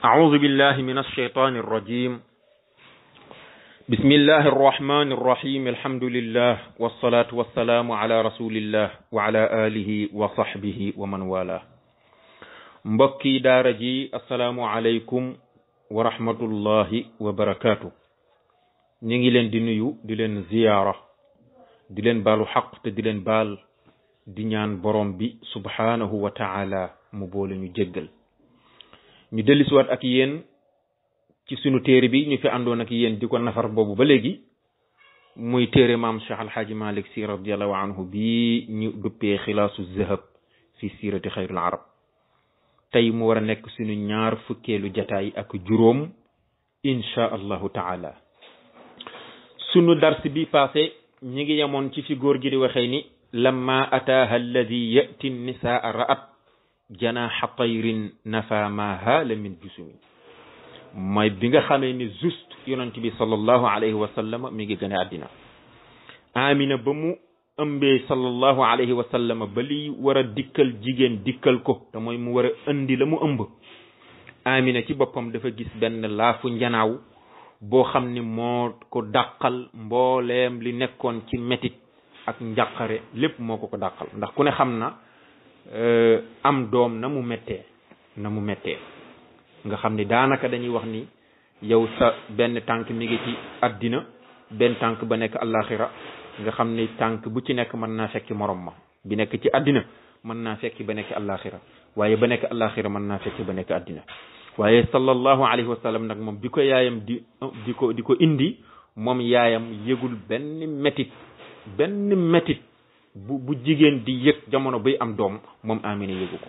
أعوذ بالله من الشيطان الرجيم. بسم الله الرحمن الرحيم. الحمد لله والصلاة والسلام على رسول الله وعلى آله وصحبه ومن والاه. mbokki daara ji assalaamu aleykum wa rahmatullahi wa barakaatu. ñu ngi leen di nuyu di leen ziyaara di leen baalu xaq te di leen baal di ñaan borom bi subhaanahu wa taala mu boole ñu jéggal. ñu dellusiwaat ak yéen ci sunu téere bi ñu fi àndoon ak yéen di ko nafar boobu ba léegi muy téere maam Cheikh Alhaaji Malick Sy radiallahu anhu bi ñu duppee xilaasu zahab fi siirati xayrul arab. tey mu war a nekk sunu ñaar fukkeelu jataay ak juróom insha allahu taala. sunu dars bi passé ñi ngi yemoon ci fi góor gi di waxee ni lamma ataaha alladi yati nisaa ra'at janaaxa tayrin nafa ma haala min jusumi. mooy bi nga xamee ni juste yonent bi sallallahu alayhi wa sallam mi ngi gën a àddina. amina ba mu ëmbee sallallahu alayhi wa sallam ba li war a dikkal jigéen dikkal ko te mooy mu war a indi la mu ëmb. amina ci boppam dafa gis benn laafu njanaaw boo xam ni moo ko dàqal mbooleem li nekkoon ci metit ak njàqare lépp moo ko dàqal. ndax ku ne xam na am doom na mu mettee nga xam ni daanaka dañuy wax ni yow sa benn tànk mi ngi ci àddina benn tànk ba nekk àllaaxira nga xam ni tànk bu ci nekk mën naa fekki morom ma. bi nekk ci àddina mën naa fekki ba nekk àllaaxira waaye ba nekk àllaaxira mën naa fekki ba nekk àddina. waaye sallallahu alayhi wa sallam nag moom bi ko yaayam di ko indi moom yaayam yëgul benn métit bu jigéen di yëg jamono bay am doom moom Amina yëgu ko.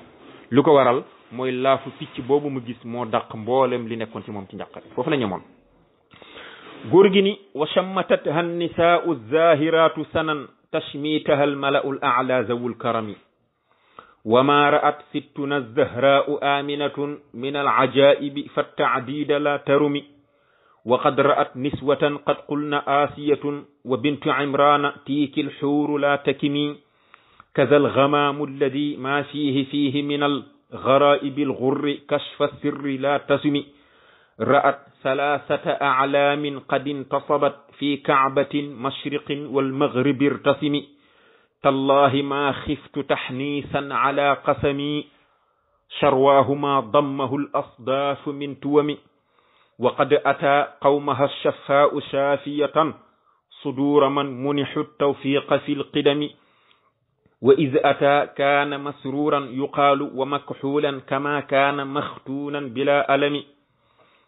lu ko waral mooy laafu picc boobu mu gis moo dàq mboolem li nekkoon ci moom ci njàqare. foofu la ñemoon. góor gi ni wa shammatatha nisaau zahiratu sanan tashmitaha almalau al a'la zawul karami wa ma ra'at sittuna zahraau aminatun min al ajaibi fattaadida la tarumi wa qad ra'at niswatan qad qulna asiyatun wa bintu imrana tiiki alxuuru la takimi kaza alghamamu alladi ma fihi min algaraibi alghurri kashfa sirri la tasumi ra'at salasata a'lamin qad intasabat fi ka'batin mashriqin walmaghribi irtasimi tallahi ma khiftu tahnisan ala qasami sharwahuma dammahu al-asdafu min tuwami wa qad ata qawmaha ash-shaffa'u shafiyatan sudura man munihu at-tawfiqa fi al-qidami wa iz ata kana masruran yuqalu wa makhulan kama kana makhtunan bila alami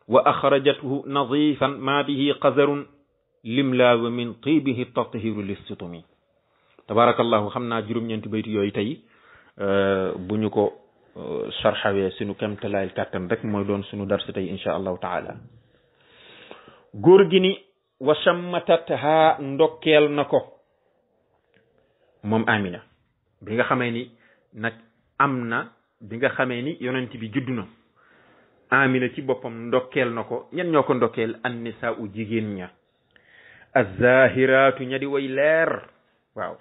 wa akhrajathu nadifan ma bihi qazarun limla wa min tibihi tathiru lis-sutumi. tabarakallahu xam naa juróom-ñeenti baytu yooyu tey bu ñu ko sarxawee sunu kemtalaayil kàttan rek mooy doon sunu darsi tey insha allahu taala. góor gi ni wa shammatatha ndokkeel na ko moom Amina bi nga xamee ni nag am na bi nga xamee ni yonent bi juddu na. Amina ci boppam ndokkeel na ko. ñan ñoo ko ndokkeel an nisaa u jigéen ña azahiraatu ña di way leer. waaw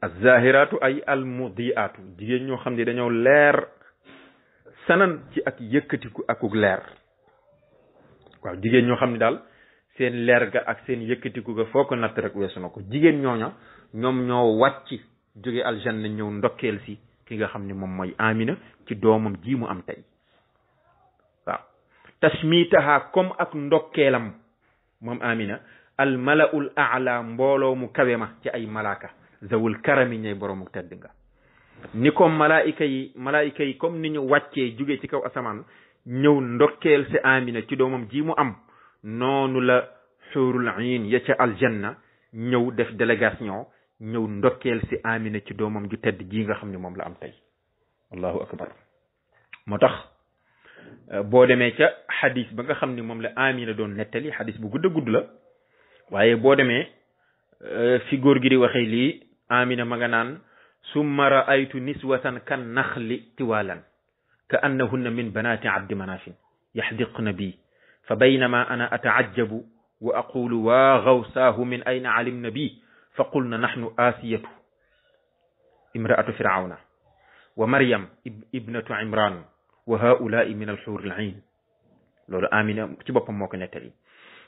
azahiraatu ay almudiatu jigéen ñoo xam ne dañoo leer sanan ci ak yëkkatiku akuk leer. waaw jigéen ñoo xam ne daal seen leer ga ak seen yëkkatiku ga foo ko natt rek weesu na ko. jigéen ñooña ñoom ñoo wàcc jóge aljanna ñëw ndokkeel si ki nga xam ne moom mooy Amina ci doomam ji mu am tey. waaw tashmitaha comme ak ndokkeelam moom Amina al malaul a'la mbooloo mu kawe ma ci ay malaaka zawul karami ñay boroomu tedd nga. ni ko malaayika yi comme ni ñu wàccee jóge ci kaw asamaan ñëw ndokkeel si Amina ci doomam ji mu am noonu la xuurul ayn ya ca aljanna ñëw def délégation ñëw ndokkeel si Amina ci doomam ju tedd ji nga xam ne moom la am tey. allahu akbar. moo tax boo demee ca xadis ba nga xam ne moom la Amina doon nettali xadis bu gudd la waaye boo demee fi góor gi di waxee lii Amina ma nga naan summa ra'aytu niswatan kan naxli tiwalan ka annahunna min banati abdi manafin yaxdiqna bi fa baynama ana ata'ajjabu wa aqulu wa gawsaahu min ayna alimna bi fa qulna nahnu asiyatu imra'atu firawna wa maryam ibnatu imran wa haula'i min alxuur al-ayn loolu Amina ci boppam moo ko nettali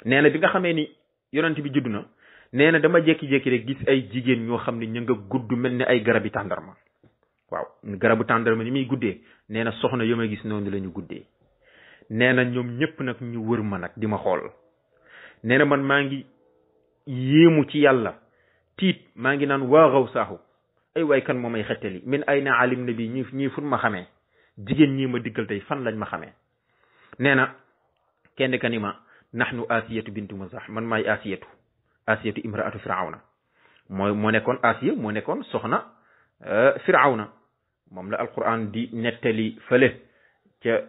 nee na bi nga xamee ni yonent bi judd na nee na dama jékki-jékki rek gis ay jigéen ñoo xam ne ñu nga gudd mel ni ay garabi tàndarma waaw garabu tàndarma ni muy guddee nee na soxna yo ma gis noonu la ñu guddee nee na ñoom ñëpp nag ñu wër ma nag di ma xool nee na man maa ngi yéemu ci yàlla tiit maa ngi naan waa xaw saaxu ay waay kan moo may xettali min ay na alim na bi ñii fun ma xamee jigéen ñii ma diggal tey fan lañ ma xamee nee na kenn ka ni ma nahnu asiyatu bintu mazah man maay asiyatu imraatu firawna moo nekkoon asiya moo nekkoon soxna firawna moom la alquran di nettali fële ca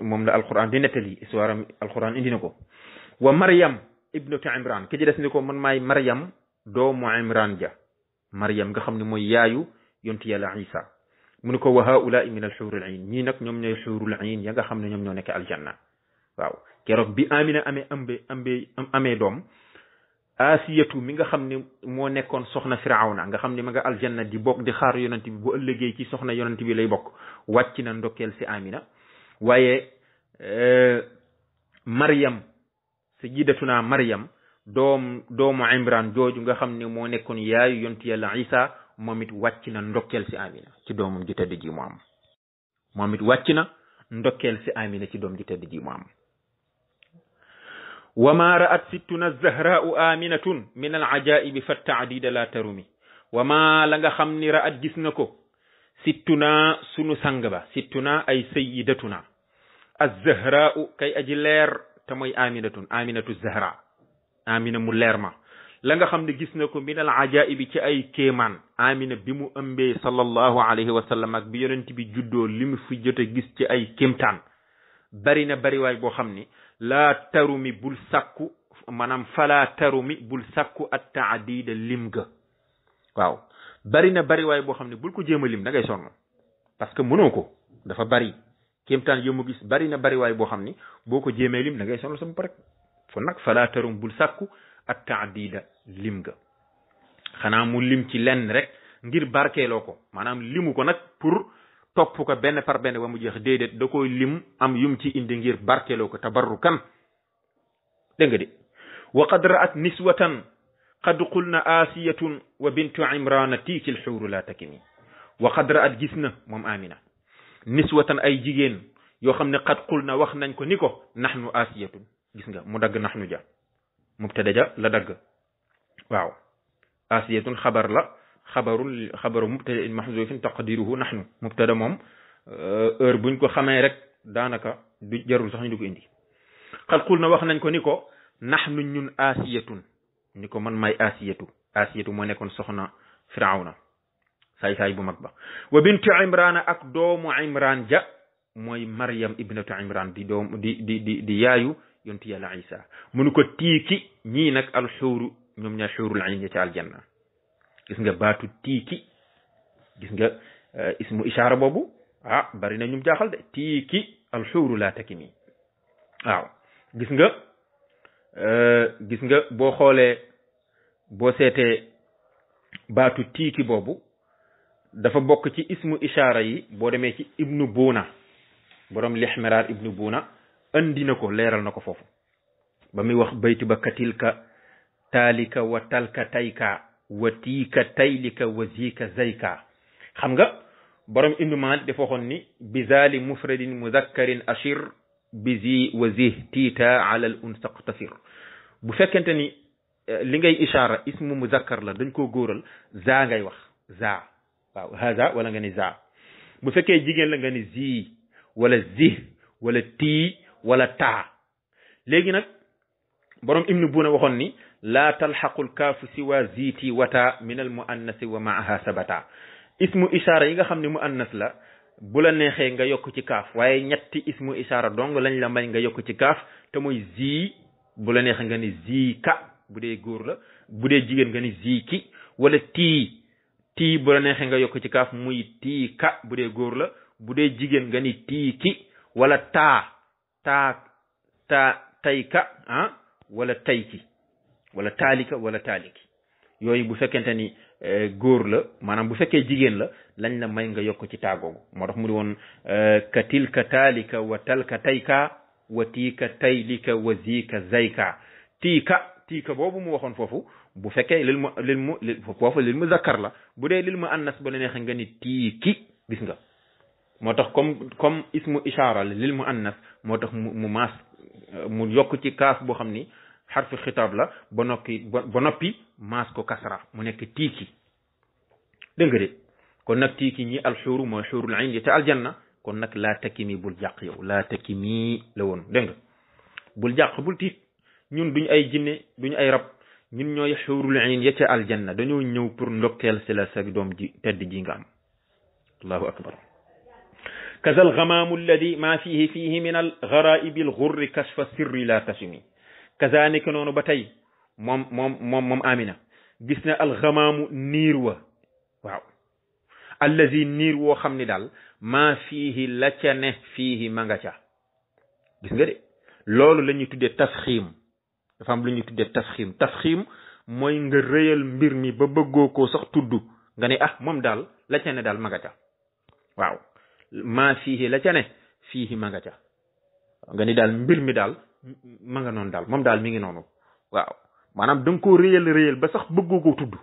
moom la alquran di nettali histoire am alquran indi na ko wa maryam ibnatu imran ki ci des ni ko man maay maryam doomu imran ja maryam nga xam ne mooy yaayu yontu yàlla isa mu ne ko wa haulaai min al xuurul ayn ñii nag ñoom ñooy xuurul ayn ya nga xam ne ñoom ñoo nekk aljanna waaw keroog bi amina amee doom asiyatu mi nga xam ne moo nekkoon soxna firawna nga xam ne ma nga aljanna di bokk di xaar yonent bi bu ëllëgee ci soxna yonent bi lay bokk wàcc na ndokkeel si amina waaye maryam sayyidatuna maryam doomu imran jooju nga xam ne moo nekkoon yaayu yonent yàlla isa moom it wàcc na ndokkeel si amina ci doomam ju tedd ji mu am moom it wàcc na ndokkeel si amina ci doom ju tedd ji mu am wa ma ra'at sittuna zahraa'u aminatun min al ajaibi fa taadida la tarumi wa ma la nga xam ni ra'at gis na ko sittuna sunu sang ba sittuna ay sayyidatuna az-zahraa'u kay aji leer te mooy aminatu zahra amina mu leer ma la nga xam ne gis na ko min al ajaibi ci ay kéemaan amina bi mu ëmbee sallallahu alayhi wa sallam ak bi yonent bi juddoo li mu fi jot a gis ci ay kéemtaan bari na bari waay boo xam ni laa tarumi bul sàkku maanaam falaa tarumi bul sàkku at taadida lim ga waaw bari na bari waay boo xam ne bul ko jéem a lim da ngay sonn parce que mënoo ko dafa bari kéemtaan yo mu gis bari na bari waay boo xam ni boo ko jéemee lim da ngay sonn sama rek fon nag falaa tarum bul sàkku at taadida lim ga xanaa mu lim ci lenn rek ngir barkeeloo ko maanaam limu ko nag pour topp ko benn par benn ba mu jeex déedéet da koy lim am yum ci indi ngir barkeeloo ko tabarrukan dégg nga de wa qad ra'at niswatan qad qulna asiyatun wa bintu imrana tiikil xuuru la takimi wa qad ra'at gis na moom amina niswatan ay jigéen yoo xam ne qad qulna wax nañ ko ni ko nahnu asiyatun gis nga mu dagg nahnu ja mubtada ja la dagg waaw asiyatun xabar la xabaru mubtada mahzufin taqdiruhu nahnu mubtada moom heure buñ ko xamee rek daanaka du jarul sax ñu di ko indi xad qul na wax nañ ko ni ko nahnu ñun asiyatun ni ko man may asiyatu moo nekkoon soxna firawna saay bu mag ba wa bintu imrana ak doomu imran ja mooy maryam ibnatu imran di doom di yaayu yontu yàlla isa munu ko tiiki ñii nag alxuuru ñoom ñaa xuurul ayn ci aljanna gis nga baatu tiiki gis nga ismu ishaara boobu bari na ñum jaaxal de tiiki alxuuru laa takimi waaw gis nga boo xoolee boo seetee baatu tiiki boobu dafa bokk ci ismu ishaara yi boo demee ci ibnu buuna borom lixmiraar ibnu buuna andi na ko leeral na ko foofu ba muy wax baytu ba katilka taalika wa talka tayka wa tiika taylika wa ziika zayka xam nga borom ibnu maalik dafa waxoon ni bizali mufradin mudakkarin ashir bizi wa zih tiita ala al unsa qtasir bu fekkente ni li ngay ishaara ismu muzakkar la dañ koo góoral za ngay wax za waaw haza wala nga ni za bu fekkee jigéen la nga ni zi wala zih wala tii wala taa léegi nag borom ibnu buuna waxoon ni laa talxaqul kaafu siwa ziiti wata min al muannasi wa maaha sabata ismu ishaara yi nga xam ne muannas la bu la neexee nga yokk ci kaaf waaye ñetti ismu ishaara dong lañ la may nga yokk ci kaaf te mooy zi bu la neexee nga ni ziika bu dee góor la bu dee jigéen nga ni ziiki wala tii bu la neexee nga yokk ci kaaf muy tiika bu dee góor la bu dee jigéen nga ni tiiki wala tayka wala tayki wala taalika wala taaliki yooyu bu fekkente ni góor la maanaam bu fekkee jigéen la lañ la may nga yokk ci taagoogu moo tax mu di woon ka tilka taalika wa talka tayka wa tiika taylika wa zika zayka tiika boobu mu waxoon foofu bu fekkee foofu lil mu zakkar la bu dee lil mu annas ba la neexee nga ni tiiki gis nga moo tax comme ismu ishaara la lil mu annas moo tax mu maas mu yokk ci kaaf boo xam ni xarfi xitaab la ba noppi maas ko kasra mu nekk tiiki dégg nga de kon nag tiiki ñi alxuuru mooy xuurul ayn yi te aljanna kon nag laa takimi bul jàq yow laa takimi la woon dégg nga bul jàq bul tiit ñun duñ ay jinne duñ ay rab ñun ñooy xuurul ayn ya ca aljanna dañoo ñëw pour ndokkeel si la sa doom ji tedd ji nga am allahu akbar kaza algamaamu alladi ma fihi min algaraibi alxurri kashfa sirri la tasimi kazaalika noonu ba tey moom Amina gis na alxamaamu niir wa waaw allazi niir woo xam ni daal maa fiihi la ca ne fiihi ma nga ca gis nga de loolu la ñuy tuddee tasxiim dafa am lu ñuy tuddee tasxiim mooy nga rëyal mbir mi ba bëggoo koo sax tudd nga ne moom daal la ca ne daal ma nga ca waaw maa fiihi la ca ne fiihi ma nga ca nga ni daal mbir mi daal ma nga noonu daal moom daal mi ngi noonu waaw maanaam da nga koo réyal ba sax bëggoo koo tudd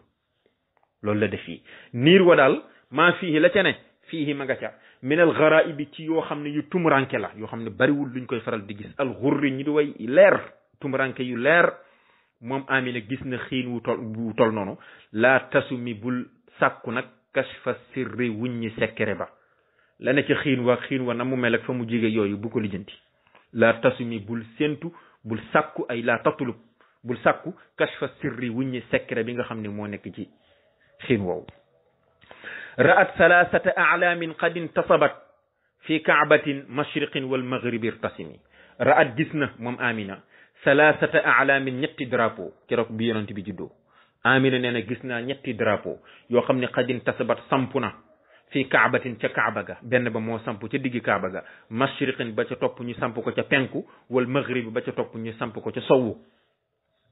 loolu la def fii niir wa daal maa fii la ca ne fii ma nga ca minal garaibi ci yoo xam ne yu tumuranke la yoo xam ne bariwul luñ koy faral di gis al xurri ñi di way leer tumuranke yu leer moom Amina gis na xiin wu tol noonu laa tasumi bul sàkku nag kashfa sirri wuññi sekkere ba la ne ca xiin wa na mu mel ak fa mu jige yooyu bu ko lijjanti laa tasumi bul séentu bul sàkku ay laa tatulub bul sàkku kashfa sirri wuññi secret bi nga xam ne moo nekk ci xiin woowu ra'at salasata a'lamin qad intasabat fi ka'batin mashriqin wal maghribi irtasimi ra'at gis na moom Amina salasata a'lamin ñetti drapeau keroog bi yonent bi juddoo Amina nee na gis naa ñetti drapeau yoo xam ne qad intasabat sampu na fii kaabatin ca kaaba ga benn ba moo samp ca diggi kaaba ga mashriqin ba ca topp ñu samp ko ca penku wal maghrib ba ca topp ñu samp ko ca sowwu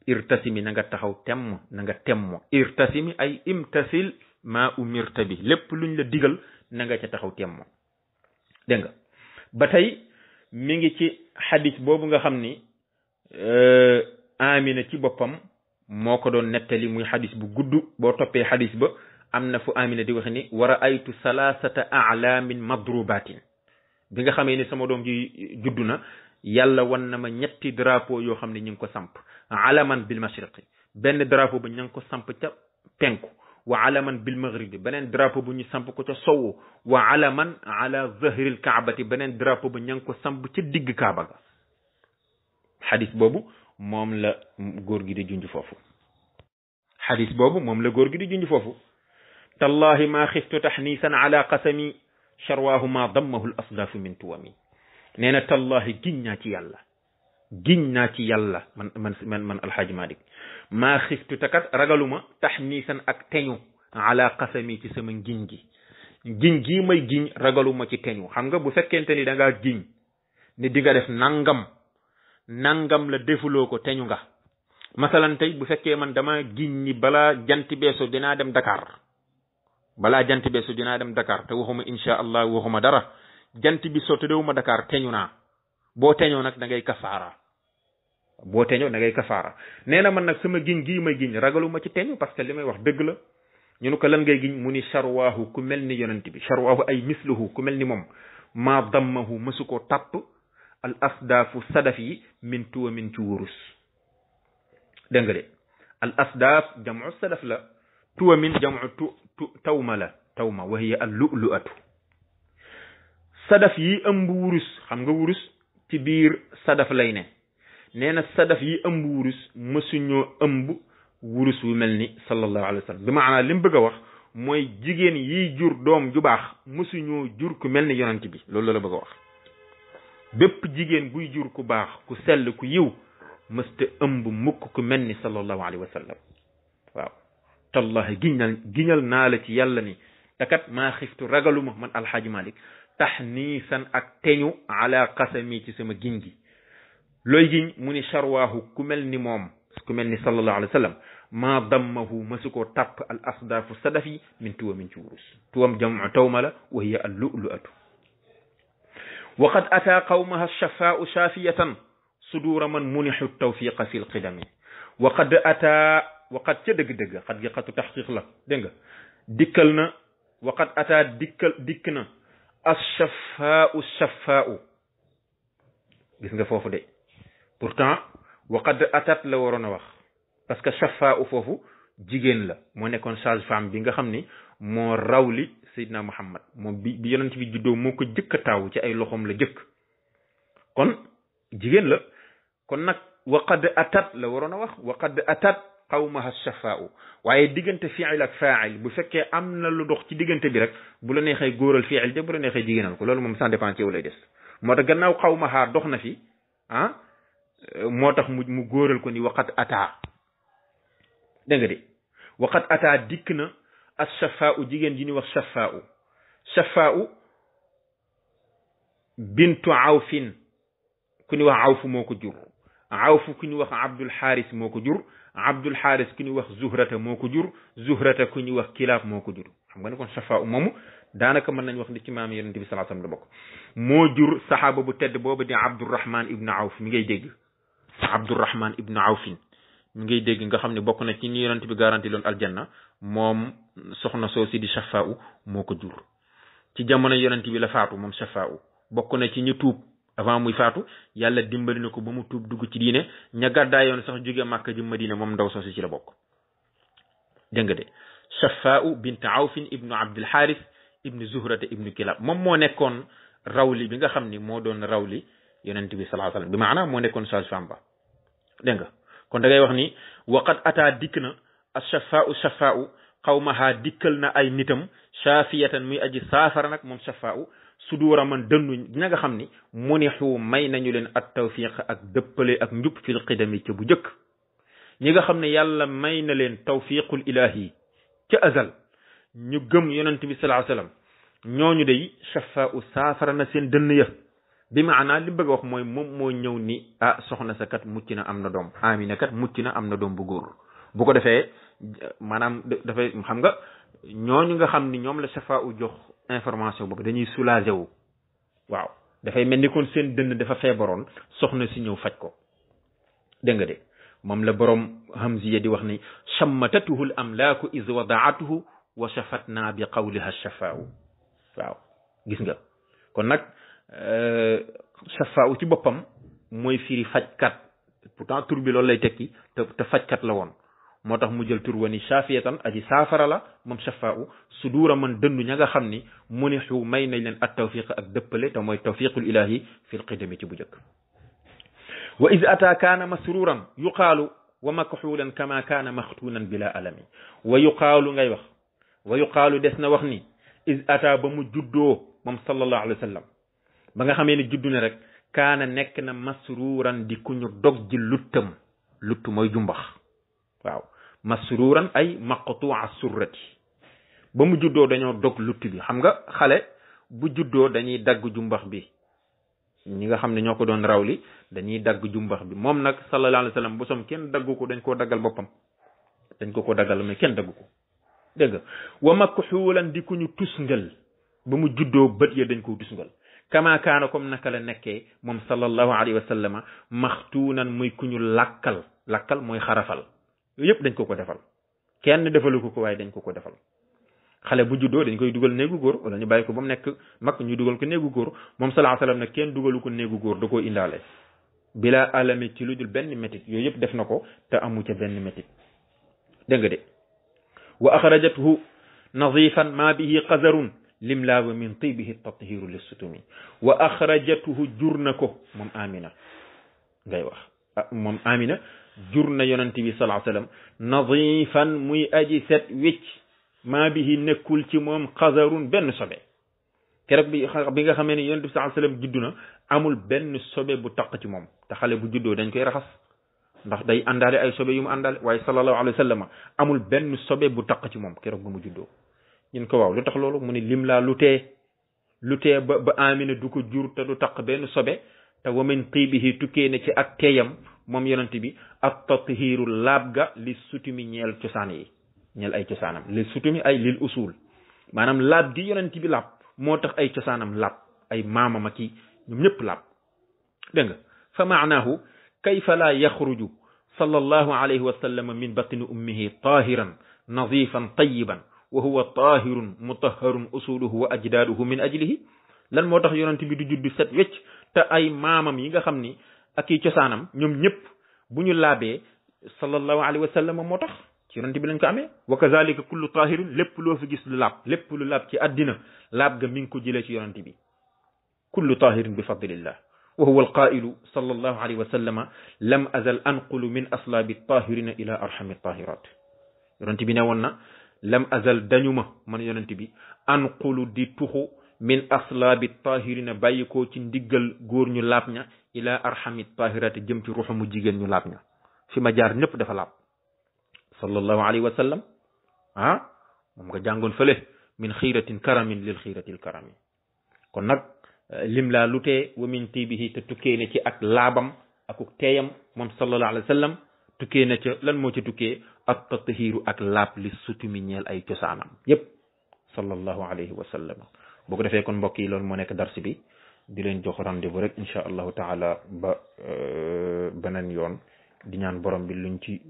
irtasimi na nga taxaw temm na nga temmo irtasimi ay imtasil maa umirta bi lépp luñ la digal na nga ca taxaw temmo dégg nga ba tey mi ngi ci xadis boobu nga xam ni Amina ci boppam moo ko doon nettali muy xadis bu gudd boo toppee xadis ba am na fu Amina di wax ni wa ra'aytu salasata a'lamin madrubatin bi nga xamee ni sama doom ji juddu na yàlla wan na ma ñetti drapeau yoo xam ne ñu ngi ko samp alaman bil mashriqi benn drapeau ba ñu ngi ko samp ca penku wa alaman bil maghribi beneen drapeau bu ñu samp ko ca sowu wa alaman ala zahril kaabati beneen drapeau ba ñu ngi ko samp ca digg kaaba ga xadis boobu moom la góor gi di junj foofu tallahi ma xiftu taxniisan ala qasami charwaahu ma dammahu l asdaafu min tuwami nee na tallahi giñ naa ci yàlla man alxaaji Malik maa xiftu takat ragaluma taxniisan ak teñu ala qasami ci sama giñ gi may giñ ragaluma ci teñu xam nga bu fekkente ni da ngaa giñ ni di nga def nangam la defuloo ko teñu nga masalan tey bu fekkee man dama giñ ni balaa jant beeso dinaa dem Dakar te waxuma insha allah waxuma dara jant bi so te dewuma Dakar teñu naa boo teñoo nag da ngay kafaara nee na man nag sama giñ gii may giñ ragaluma ci teñu parce que li may wax dëgg la ñu ne ko lan ngay giñ mu ni charwaahu ku mel ni yonent bi charwaahu ay misluhu ku mel ni moom maa dammahu mësu ko tàpp al asdaafu sadaf yi min tuwamin ci wurus dégg nga de al asdaaf jamu sadaf la tuwamin jamu tawma wa hiya al lu'lu'atu sadaf yi ëmb wurus xam nga wurus ci biir sadaf lay ne nee na sadaf yi ëmb wurus mësuñoo ëmb wurus wu mel ni sallallahu alayhi wa sallam bi maanaa li mu bëgg a wax mooy jigéen yiy jur doom ju baax mësuñoo jur ku mel ni yonent bi loolu la bëgg a wax bépp jigéen buy jur ku baax ku sell ku yiw mësta ëmb mukk ku mel ni sallallahu alayhi wa sallam waaw tallahi giñal naa la ci yàlla ni takat maa xiftu ragaluma man alxaaji Malik taxniisan ak teñu ala qasami ci sama giñ gi looy giñ mu ni charwaahu ku mel ni moom ku mel ni sallallahu alayhi wa sallam ma dammahu masu koo tàpp al asdaafu sadafi min tuwamin ci wurus tuwam jamu tawma la wa hiya al lu'lu'atu wa qad ataa qawmaha shafaa'u shaafiyatan sudura man munihu tawfiqa fi lqidami wa qad ataa waqat ca dëgg-dëgg xat gi xatu taxqiq la dégg nga dikkal na waqat ataa dikk na ashafaau shafaau gis nga foofu de pourtant waqad atat la waroon a wax parce que shafaau foofu jigéen la moo nekkoon sage-femme bi nga xam ni moo rawli Seydina Muhammad moom bi yonent bi juddoo moo ko jëkk a taaw ci ay loxoom la jëkk kon jigéen la kon nag waqad atat la waroon a wax waqad atat qawmaha shafaa'u waaye diggante fi'il ak faa'il bu fekkee am na lu dox ci diggante bi rek bu la neexee góoral fi'il ja bu la neexee jigéenal ko loolu moom ça dépend ci yow lay des moo tax gannaaw qawmaha dox na fi moo tax mu góoral ko ni waqat ataa dégg nga de waqat ataa dikk na as shafaa'u jigéen ji ni wax shafaa'u bintu awfin ku ni wax awfu moo ko jur awfu ku ñu wax abdul xaaris moo ko jur abdul xaaris ku ñu wax zuhrata moo ko jur zuhrata ku ñu wax kilaab moo ko jur xam nga ne kon safa moomu daanaka mën nañ wax ni ci maam yonent bi sallallahu alayhi wasallam la bokk moo jur saxaaba bu tedd boobu di abdurrahman ibnu awf mi ngay dégg abdurrahman ibnu awfin mi ngay dégg nga xam ne bokk na ci ñi yonent bi garanti loon aljanna moom soxna soosi di safa moo ko jur ci jamono yonent bi la faatu moom safa bokk na ci ñu tuub avant muy faatu yàlla dimbali na ko ba mu tuub dugg ci diine ña gàddaayoon sax jóge Màkka ji Madina moom ndaw soosi ci la bokk dégg nga de Shafaa'u bint Awfin ibnu Abdul Xaaris ibnu Zuhrata ibnu Kilab moom moo nekkoon rawli bi nga xam ni moo doon rawli yonent bi sallallahu alayhi wasallam bi maanaam moo nekkoon sage-femme ba dégg nga kon da ngay wax ni waqad ataa dikk na Shafaa'u qawmaha dikkal na ay nitam shaafiyatan muy aji saafara nag moom Shafaa'u suduura man dënnu ña nga xam ni munixu may nañu leen at tawfiq ak dëppale ak njub fil qidami ca bu njëkk ñi nga xam ne yàlla may na leen tawfiqul ilahi ca azal ñu gëm yonent bi sallallahu alayhi wasallam ñooñu day shafaa'u saafara na seen dënn ya bi maanaa li bëgg a wax mooy moom moo ñëw ni soxna sa kat mucc na am na doom Amina kat mucc na am na doom bu góor bu ko defee maanaam dafay xam nga ñooñu nga xam ni ñoom la shafaa'u jox information boobu dañuy soulagé wu waaw dafay mel ni kon seen dënn dafa feebaroon soxna si ñëw faj ko dégg nga de moom la borom hamziya di wax ni chammatatuhu l amlaaku is wadaatuhu wa shafatna bi qawliha shafaa'u waaw gis nga kon nag shafaa'u ci boppam mooy firi fajkat pourtant tur bi loolu lay tekki te fajkat la woon moo tax mu jël tur wa ni shafiyatan aji saafara la moom shafaa'u suduura man dëndu ña nga xam ni munixu may nañ leen at tawfiq ak dëppale te mooy tawfiqul ilahi fi lqidami ci bu njëkk wa iz ata kaana masruran yuqaalu wa makxuulan kama kaana maxtuunan bila alami wa yuqaalu ngay wax wa yuqaalu des na wax ni iz ata ba mu juddoo moom sallallahu alayhi wa sallam ba nga xamee ni juddu ne rek kaana nekk na masruran di ku ñu dog ji luttam lutt mooy jumbax waaw masruran ay maqtu'a surrati ba mu juddoo dañoo dog lutt bi xam nga xale bu juddoo dañuy dagg jumbax bi ñi nga xam ne ñoo ko doon rawli dañuy dagg jumbax bi moom nag sallallahu alayhi wa sallam bu som kenn daggu ko dañ koo daggal boppam dañ ko daggal mais kenn daggu ko dégg nga wa makxuulan di ku ñu tusngal ba mu juddoo bët ya dañ koo tusngal kama kaana comme naka la nekkee moom sallallahu alayhi wa sallama maxtuunan muy ku ñu lakkal mooy xarafal yooyu yëpp dañ ko defal kenn defalu ko waaye dañ ko defal xale bu juddoo dañ koy dugal néegu góor wala ñu bàyyi ko ba mu nekk mag ñu dugal ko néegu góor moom sallallahu alayhi wasallam nag kenn dugalu ko néegu góor da koo indaale bila alami ci lu dul benn métit yooyu yëpp def na ko te amu ca benn métit dégg nga de wa axrajathu nadifan ma bihi qazarun limlaawa min tibihi tathiru lissutumi wa axrajathu jur na ko moom Amina ngay wax moom Amina jur na yonent bi sallallahu alayhi wasallam nadifan muy aji set wicc maa bihi nekkul ci moom xasarun benn sobe keroog bi nga xamee ni yonent bi sallallahu alayhi wasallam juddu na amul benn sobe bu taq ci moom te xale bu juddoo dañ koy raxas ndax day àndaale ay sobe yu mu àndaale waaye sallallahu alayhi wasallam amul benn sobe bu taq ci moom keroog ba mu juddoo ñun ko waaw lu tax loolu mu ne lim laa lu tee ba Amina du ko jur te du taq benn sobe te wa min tibihi tukkee ne ci ak teeyam moom yonent bi at tathiru laab ga li sutumi ñeel cosaan yi ñeel ay cosaanam li sutumi ay lil usul maanaam laab gi yonent bi laab moo tax ay cosaanam laab ay maamam ak ñoom ñëpp laab dégg nga fa maanaahu kayfa laa yaxruju sallallahu alayhi wa sallam min batni ummihi tahiran nadifan tayiban wa huwa tahirun mutahharun usuluhu wa ajdaaduhu min ajlihi lan moo tax yonent bi du judd set wecc te ay maamam yi nga xam ni ak i cosaanam ñoom ñëpp bu ñu laabee sallallahu alayhi wa sallam moo tax ci yonent bi lañ ko amee wa kazalika kullu tahirin lépp loo fi gis lu laab lépp lu laab ci àddina laab ga mi ngi ko jëlee ci yonent bi kullu tahirin bi fadlillah wa huwa alqailu sallallahu alayhi wa sallama lam azal anqulu min aslaabi tahirina ila arhami tahirat yonent bi ne woon na lam azal dañu ma man yonent bi anqulu di tuxu min aslaabi tahirina bàyyi ko ci ndiggal góor ñu laab ña ila arhami tahirati jëm ci ruxu mu jigéen ñu laab ña fi ma jaar ñëpp dafa laab sallallahu alayhi wa sallam moom nga jàngoon fële min xiiratin karamin lil xiiratil karami kon nag lim laa lu tee wa min tibihi te tukkee ne ci ak laabam akuk teeyam moom sallallahu alayhi wa sallam tukkee na ca lan moo ca tukkee ak tathiru ak laab li sutumi ñeel ay cosaanam yépp sallallahu alayhi wa sallam boo ko defee kon mbokk yi loolu moo nekk dars bi di leen jox rendez-vous rek insha allahu taala ba beneen yoon di ñaan borom bi luñ ci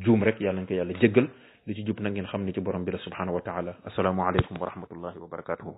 juum rek yàlla nañ ko yàlla jéggal li ci jub na ngeen xam ni ci borom bi la subhanahu wa taala assalaamu aleykum wa rahmatullahi wa barakatuhu